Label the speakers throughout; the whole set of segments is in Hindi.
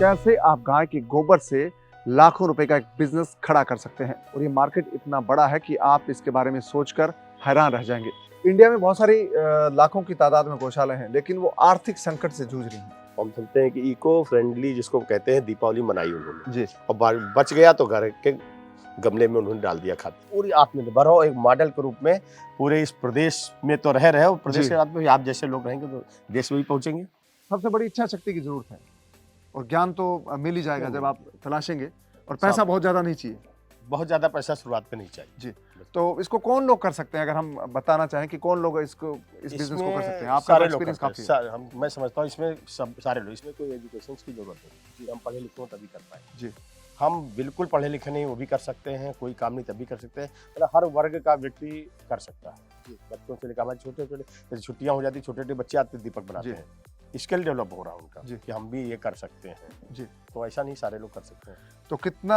Speaker 1: कैसे आप गाय के गोबर से लाखों रुपए का एक बिजनेस खड़ा कर सकते हैं। और ये मार्केट इतना बड़ा है कि आप इसके बारे में सोचकर हैरान रह जाएंगे। इंडिया में बहुत सारी लाखों की तादाद में गौशालाएं हैं, लेकिन वो आर्थिक संकट से जूझ रही हैं।
Speaker 2: हम सुनते हैं कि इको फ्रेंडली जिसको कहते हैं दीपावली मनाई उन्होंने
Speaker 1: जी,
Speaker 2: और बच गया तो घर के गमले में उन्होंने डाल दिया खाद। पूरी आत्मनिर्भर हो एक मॉडल के रूप में पूरे इस प्रदेश में तो रह रहे हो, प्रदेश
Speaker 1: जी।
Speaker 2: के बाद में आप जैसे लोग रहेंगे तो देश में भी पहुंचेंगे।
Speaker 1: सबसे बड़ी इच्छा शक्ति की जरूरत है, और ज्ञान तो मिल ही जाएगा जब आप तलाशेंगे। और पैसा
Speaker 2: सब।
Speaker 1: बहुत ज्यादा नहीं चाहिए।
Speaker 2: बहुत ज्यादा पैसा शुरुआत में नहीं चाहिए।
Speaker 1: जी, तो इसको कौन लोग कर सकते हैं? अगर हम बताना चाहें कि कौन लोग इस बिजनेस को कर सकते हैं, आपका
Speaker 2: सारे लोग
Speaker 1: एक्सपीरियंस
Speaker 2: करते
Speaker 1: काफी
Speaker 2: हैं। मैं समझता हूँ इसमें सब सारे लोग, इसमें कोई एजुकेशन की जरूरत नहीं कि हम पढ़े लिखे हो तभी कर पाए।
Speaker 1: जी,
Speaker 2: हम बिल्कुल पढ़े लिखे नहीं वो भी कर सकते हैं, कोई काम नहीं तभी कर सकते हैं। मतलब हर वर्ग का व्यक्ति कर सकता है। बच्चों से लेकर हमारे छोटे छोटे जैसे छुट्टियां हो जाती, छोटे छोटे बच्चे आते दीपक बनाते
Speaker 1: जी।
Speaker 2: हैं। स्किल डेवलप हो रहा है उनका
Speaker 1: जी।
Speaker 2: कि हम भी ये कर सकते हैं।
Speaker 1: जी।
Speaker 2: तो ऐसा नहीं सारे लोग कर सकते हैं।
Speaker 1: तो कितना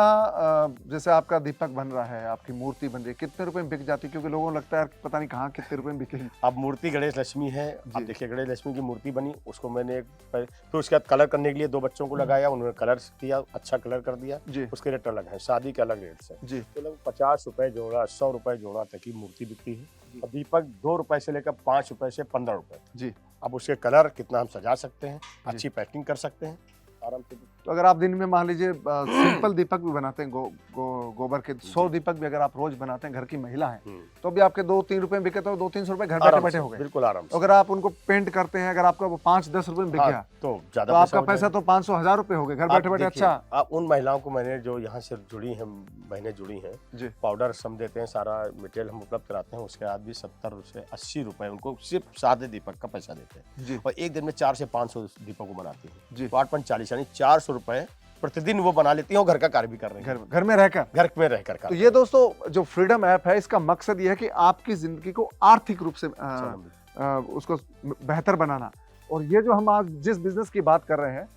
Speaker 1: जैसे आपका दीपक बन रहा है, आपकी मूर्ति बन रही है, कितने रुपए में बिक जाती है? क्योंकि लोगों को लगता है पता नहीं कहाँ कितने रुपए में बिकेगी।
Speaker 2: अब मूर्ति गणेश लक्ष्मी है। अब
Speaker 1: जी।
Speaker 2: देखिए गणेश लक्ष्मी की मूर्ति बनी, उसको मैंने फिर उसके बाद कलर करने के लिए 2 बच्चों को लगाया, उन्होंने कलर किया, अच्छा कलर कर दिया।
Speaker 1: जी,
Speaker 2: उसके रेट अलग है, शादी के अलग रेट से।
Speaker 1: जी,
Speaker 2: तो लगभग 50 रुपए जोड़ा, 100 रुपए जोड़ा तक की मूर्ति बिकती है। और दीपक 2 रुपए से लेकर 5 रुपए से 15 रुपए।
Speaker 1: जी।
Speaker 2: अब उसके कलर कितना हम सजा सकते हैं,
Speaker 1: जी।
Speaker 2: अच्छी पैकिंग कर सकते हैं आराम से।
Speaker 1: तो अगर आप दिन में मान लीजिए सिंपल दीपक भी बनाते हैं, गोबर के 100 दीपक भी अगर आप रोज बनाते हैं, घर की महिला हैं, तो भी आपके 2-3 रुपए में बिके, तो 200-300 रुपए घर बैठे बैठे हो गए।
Speaker 2: बिल्कुल आराम से।
Speaker 1: अगर आप उनको पेंट करते हैं, अगर आपका वो 5-10 रुपए में बिक गया,
Speaker 2: तो ज्यादा
Speaker 1: तो आपका
Speaker 2: हो
Speaker 1: पैसा
Speaker 2: जाएगा।
Speaker 1: तो 500-1000 रुपए हो गए घर बैठे बैठे।
Speaker 2: देखिए,
Speaker 1: अच्छा।
Speaker 2: आप उन महिलाओं को मैंने जो यहाँ से जुड़ी हैं, बहनें जुड़ी हैं,
Speaker 1: जी,
Speaker 2: पाउडर हम देते हैं, सारा मटेरियल हम उपलब्ध कराते हैं, उसके बाद भी 70 से 80 रुपए उनको सिर्फ सादे दीपक का पैसा देते हैं।
Speaker 1: जी,
Speaker 2: और एक दिन में 400 से 500 दीपक को बनाती हैं।
Speaker 1: जी।
Speaker 2: तो 8-5-40 यानी 400 रुपए प्रतिदिन वो बना लेती हैं और घर का कार्य भी कर रही हैं।
Speaker 1: घर में रहकर।
Speaker 2: घर में रहकर
Speaker 1: तो
Speaker 2: कार्य।
Speaker 1: ये दोस्तों जो फ्रीडम ऐप है, इसका मकसद ये है कि आपकी जिंदगी को आर्थिक रूप से उसको बेहतर बनाना। और ये जो हम आज जिस बिजनेस की बात कर रहे हैं,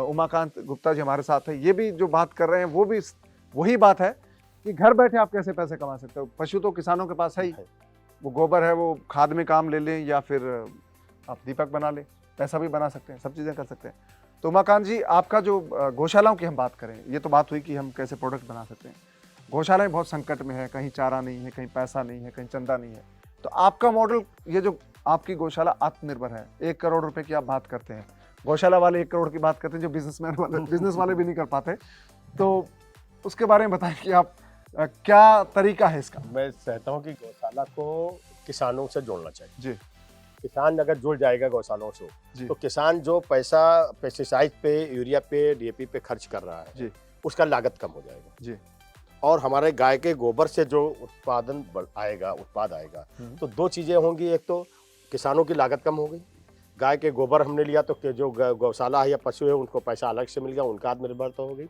Speaker 1: उमाकांत गुप्ता जी हमारे साथ है, ये भी जो बात कर रहे हैं वो भी वही बात है कि घर बैठे आप कैसे पैसे कमा सकते हो। पशु तो किसानों के पास है ही, वो गोबर है, वो खाद में काम ले लें या फिर आप दीपक बना लें, पैसा भी बना सकते हैं, सब चीज़ें कर सकते हैं। तो उमाकांत जी, आपका जो गौशालाओं की हम बात करें, ये तो बात हुई कि हम कैसे प्रोडक्ट बना सकते हैं। गौशालाएं बहुत संकट में है, कहीं चारा नहीं है, कहीं पैसा नहीं है, कहीं चंदा नहीं है। तो आपका मॉडल, ये जो आपकी गौशाला आत्मनिर्भर है, 1 करोड़ रुपए की आप बात करते हैं, गौशाला वाले 1 करोड़ की बात करते हैं, जो बिजनेस वाले भी नहीं कर पाते। तो उसके बारे में बताएं कि आप क्या तरीका है इसका?
Speaker 2: मैं चाहता हूँ कि गौशाला को किसानों से जोड़ना चाहिए।
Speaker 1: जी,
Speaker 2: किसान अगर जुड़ जाएगा गौशालाओं से,
Speaker 1: जी,
Speaker 2: तो किसान जो पैसा पेस्टिसाइड पे, यूरिया पे, डीएपी पे खर्च कर रहा है,
Speaker 1: जी,
Speaker 2: उसका लागत कम हो जाएगा।
Speaker 1: जी,
Speaker 2: और हमारे गाय के गोबर से जो उत्पाद आएगा, तो 2 चीजें होंगी। एक तो किसानों की लागत कम हो गई, गाय के गोबर हमने लिया तो जो गौशाला है या पशु है उनको पैसा अलग से मिल गया, उनका आत्मनिर्भरता हो गई।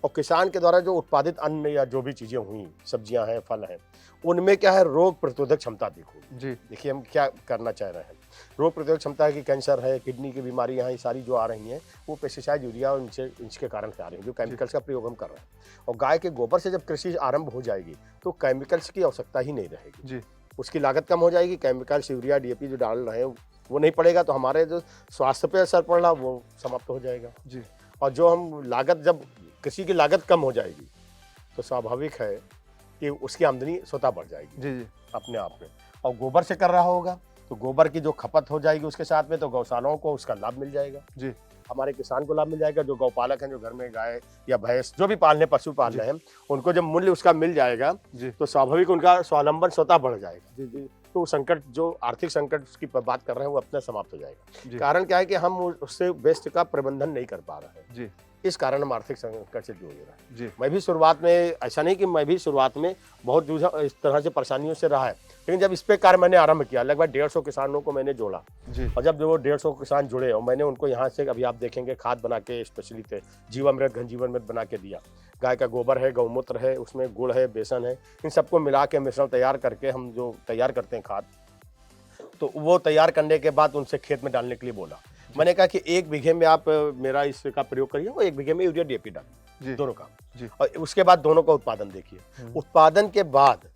Speaker 2: और किसान के द्वारा जो उत्पादित अन्न या जो भी चीजें हुई, सब्जियां हैं, फल हैं, उनमें क्या है, रोग प्रतिरोधक क्षमता देखो।
Speaker 1: जी,
Speaker 2: देखिए हम क्या करना चाह रहे हैं, रोग प्रतिरोधक क्षमता है कि कैंसर है, किडनी की बीमारियां हैं, ये सारी जो आ रही हैं वो पेस्टिसाइड, यूरिया और इनके कारण से आ रही हैं, जो केमिकल्स का प्रयोग हम कर रहे हैं। और गाय के गोबर से जब कृषि आरंभ हो जाएगी तो केमिकल्स की आवश्यकता ही नहीं रहेगी।
Speaker 1: जी,
Speaker 2: उसकी लागत कम हो जाएगी, केमिकल्स, यूरिया, डीएपी जो डाल रहे हैं वो नहीं पड़ेगा, तो हमारे जो स्वास्थ्य पे असर पड़ रहा वो समाप्त हो जाएगा।
Speaker 1: जी,
Speaker 2: और जो हम लागत, जब कृषि की लागत कम हो जाएगी तो स्वाभाविक है कि उसकी आमदनी स्वतः बढ़ जाएगी।
Speaker 1: जी, जी,
Speaker 2: अपने आप में। और गोबर से कर रहा होगा तो गोबर की जो खपत हो जाएगी उसके साथ में, तो गौशालाओं को उसका लाभ मिल जाएगा।
Speaker 1: जी,
Speaker 2: हमारे किसान को लाभ मिल जाएगा, जो गौपालक हैं, जो घर में गाय या भैंस जो भी पालने, पशु पाल रहे हैं, उनको जब मूल्य उसका मिल जाएगा
Speaker 1: जी,
Speaker 2: तो स्वाभाविक उनका स्वावलंबन स्वतः बढ़ जाएगा।
Speaker 1: जी, जी,
Speaker 2: तो संकट, जो आर्थिक संकट की बात कर रहे हैं, वो अपने समाप्त हो जाएगा।
Speaker 1: जी,
Speaker 2: कारण क्या है कि हम उससे वेस्ट का प्रबंधन नहीं कर पा रहे हैं,
Speaker 1: जी,
Speaker 2: इस कारण हम आर्थिक संकट से जूझ रहे हैं।
Speaker 1: जी,
Speaker 2: मैं भी शुरुआत में, ऐसा नहीं कि मैं भी शुरुआत में बहुत जूझा, इस तरह से परेशानियों से रहा है, लेकिन जब इस पे कार्य मैंने आरंभ किया, लगभग 150 किसानों को मैंने जोड़ा।
Speaker 1: जी,
Speaker 2: और जब जो 150 किसान जुड़े और मैंने उनको यहाँ से, अभी आप देखेंगे, खाद बना के स्पेशली थे, जीवामृत, घन जीवामृत बना के दिया। गाय का गोबर है, गौमूत्र है, उसमें गुड़ है, बेसन है, इन सबको मिला के मिश्रण तैयार करके हम जो तैयार करते हैं खाद, तो वो तैयार करने के बाद उनसे खेत में डालने के लिए बोला। मैंने कहा कि 1 बीघे में आप मेरा इसका प्रयोग करिए और 1 बीघे में यूरिया, डीएपी डालिए, दोनों का।
Speaker 1: जी,
Speaker 2: और उसके बाद दोनों का उत्पादन देखिए। उत्पादन के बाद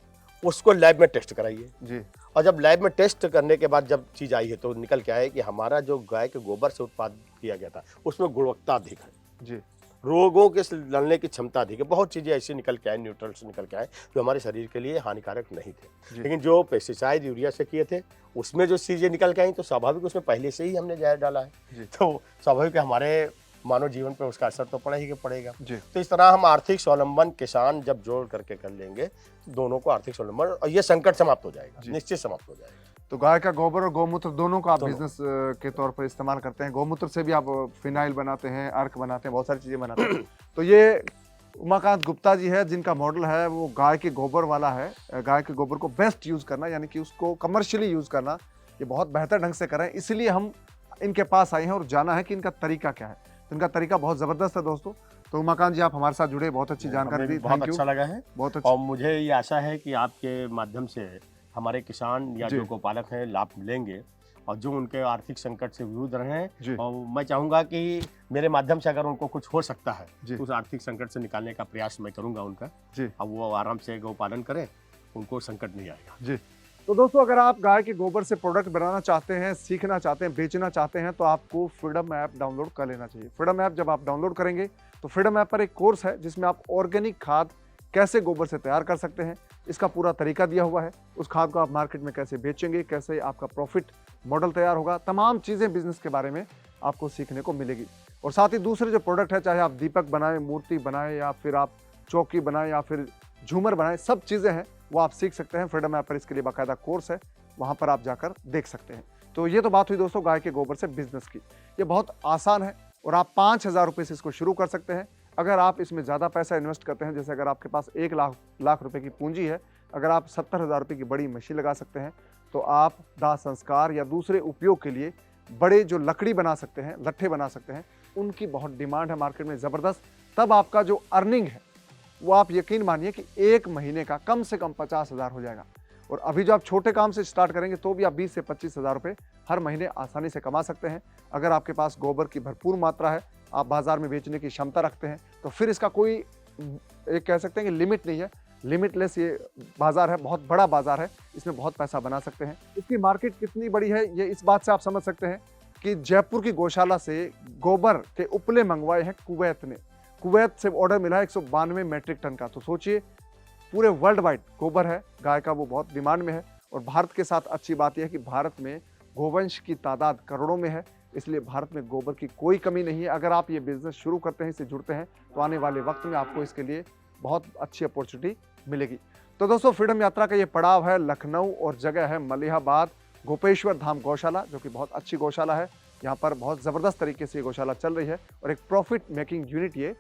Speaker 2: उसको लैब में टेस्ट कराइए।
Speaker 1: जी,
Speaker 2: और जब लैब में टेस्ट करने के बाद जब चीज़ आई है तो निकल के आया है कि हमारा जो गाय के गोबर से उत्पादन किया गया था उसमें गुणवत्ता अधिक है।
Speaker 1: जी,
Speaker 2: रोगों के से लड़ने की क्षमता अधिक है। बहुत चीज़ें ऐसी निकल के आए, न्यूट्रल्स निकल के आए जो हमारे शरीर के लिए हानिकारक नहीं थे। लेकिन जो पेस्टिसाइड यूरिया से किए थे उसमें जो चीज़ें निकल के आई तो स्वाभाविक उसमें पहले से ही हमने जहर डाला है, तो स्वाभाविक हमारे मानव जीवन पर उसका असर तो पड़ा ही पड़ेगा। तो इस तरह हम आर्थिक स्वावलंबन किसान जब जोड़ करके कर लेंगे तो दोनों को आर्थिक स्वावलंबन और ये संकट समाप्त हो जाएगा, निश्चित समाप्त हो जाएगा।
Speaker 1: तो गाय का गोबर और गौमूत्र दोनों का आप बिजनेस के तौर पर इस्तेमाल करते हैं। गौमूत्र से भी आप फिनाइल बनाते हैं, अर्क बनाते हैं, बहुत सारी चीजें बनाते हैं। तो ये उमाकांत गुप्ता जी है जिनका मॉडल है वो गाय के गोबर वाला है। गाय के गोबर को बेस्ट यूज करना, यानी कि उसको कमर्शियली यूज करना, ये बहुत बेहतर ढंग से करें। इसलिए हम इनके पास आए हैं और जाना है कि इनका तरीका क्या है। तो इनका तरीका बहुत जबरदस्त है दोस्तों। तो उमाकांत जी आप हमारे साथ जुड़े, बहुत अच्छी जानकारी दी,
Speaker 2: बहुत अच्छा लगा है।
Speaker 1: बहुत अच्छा।
Speaker 2: और मुझे ये आशा है कि आपके माध्यम से हमारे किसान या जो गोपालक हैं लाभ मिलेंगे और जो उनके आर्थिक संकट से विरुद्ध रहे हैं। और मैं चाहूँगा कि मेरे माध्यम से अगर उनको कुछ हो सकता है तो उस आर्थिक संकट से निकालने का प्रयास मैं करूँगा उनका। अब वो आराम से गौपालन करें, उनको संकट नहीं आएगा।
Speaker 1: जी। तो दोस्तों अगर आप गाय के गोबर से प्रोडक्ट बनाना चाहते हैं, सीखना चाहते हैं, बेचना चाहते हैं तो आपको फ्रीडम ऐप डाउनलोड कर लेना चाहिए। फ्रीडम ऐप जब आप डाउनलोड करेंगे तो फ्रीडम ऐप पर एक कोर्स है जिसमें आप ऑर्गेनिक खाद कैसे गोबर से तैयार कर सकते हैं, इसका पूरा तरीका दिया हुआ है। उस खाद को आप मार्केट में कैसे बेचेंगे, कैसे आपका प्रॉफिट मॉडल तैयार होगा, तमाम चीज़ें बिजनेस के बारे में आपको सीखने को मिलेगी। और साथ ही दूसरे जो प्रोडक्ट है, चाहे आप दीपक बनाएं, मूर्ति बनाएं, या फिर आप चौकी बनाएं, या फिर झूमर बनाएं, सब चीज़ें हैं वो आप सीख सकते हैं। फ्रीडम ऐप पर इसके लिए बाकायदा कोर्स है, वहाँ पर आप जाकर देख सकते हैं। तो ये तो बात हुई दोस्तों गाय के गोबर से बिजनेस की। ये बहुत आसान है और आप 5,000 रुपये से इसको शुरू कर सकते हैं। अगर आप इसमें ज़्यादा पैसा इन्वेस्ट करते हैं, जैसे अगर आपके पास 1 लाख रुपए की पूंजी है, अगर आप 70,000 रुपये की बड़ी मशीन लगा सकते हैं तो आप दाह संस्कार या दूसरे उपयोग के लिए बड़े जो लकड़ी बना सकते हैं, लट्ठे बना सकते हैं, उनकी बहुत डिमांड है मार्केट में ज़बरदस्त। तब आपका जो अर्निंग है वो आप यकीन मानिए कि 1 महीने का कम से कम 50,000 हो जाएगा। और अभी जो आप छोटे काम से स्टार्ट करेंगे तो भी आप 20 से 25,000 रुपये हर महीने आसानी से कमा सकते हैं। अगर आपके पास गोबर की भरपूर मात्रा है, आप बाजार में बेचने की क्षमता रखते हैं, तो फिर इसका कोई एक कह सकते हैं कि लिमिट नहीं है। लिमिटलेस ये बाजार है, बहुत बड़ा बाजार है, इसमें बहुत पैसा बना सकते हैं। इसकी मार्केट कितनी बड़ी है ये इस बात से आप समझ सकते हैं कि जयपुर की गौशाला से गोबर के उपले मंगवाए हैं कुवैत ने। कुवैत से ऑर्डर मिला है 192 मैट्रिक टन का। तो सोचिए पूरे वर्ल्ड वाइड गोबर है गाय का, वो बहुत डिमांड में है। और भारत के साथ अच्छी बात यह है कि भारत में गोवंश की तादाद करोड़ों में है, इसलिए भारत में गोबर की कोई कमी नहीं है। अगर आप ये बिजनेस शुरू करते हैं, इससे जुड़ते हैं, तो आने वाले वक्त में आपको इसके लिए बहुत अच्छी अपॉर्चुनिटी मिलेगी। तो दोस्तों फ्रीडम यात्रा का ये पड़ाव है लखनऊ और जगह है मलिहाबाद गोपेश्वर धाम गौशाला, जो कि बहुत अच्छी गौशाला है। यहाँ पर बहुत ज़बरदस्त तरीके से ये गौशाला चल रही है और एक प्रॉफिट मेकिंग यूनिट ये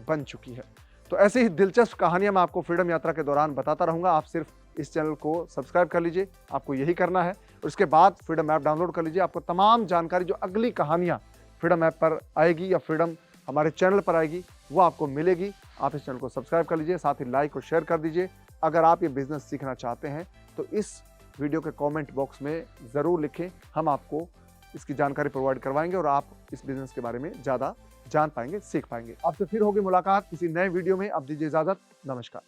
Speaker 1: बन चुकी है। तो ऐसे ही दिलचस्प कहानियां मैं आपको फ्रीडम यात्रा के दौरान बताता रहूंगा। आप सिर्फ इस चैनल को सब्सक्राइब कर लीजिए, आपको यही करना है। और उसके बाद फ्रीडम ऐप डाउनलोड कर लीजिए। आपको तमाम जानकारी जो अगली कहानियां फ्रीडम ऐप पर आएगी या फ्रीडम हमारे चैनल पर आएगी वो आपको मिलेगी। आप इस चैनल को सब्सक्राइब कर लीजिए, साथ ही लाइक और शेयर कर दीजिए। अगर आप ये बिजनेस सीखना चाहते हैं तो इस वीडियो के कॉमेंट बॉक्स में ज़रूर लिखें, हम आपको इसकी जानकारी प्रोवाइड करवाएंगे और आप इस बिजनेस के बारे में ज़्यादा जान पाएंगे, सीख पाएंगे। आपसे फिर होगी मुलाकात किसी नए वीडियो में। अब दीजिए इजाजत, नमस्कार।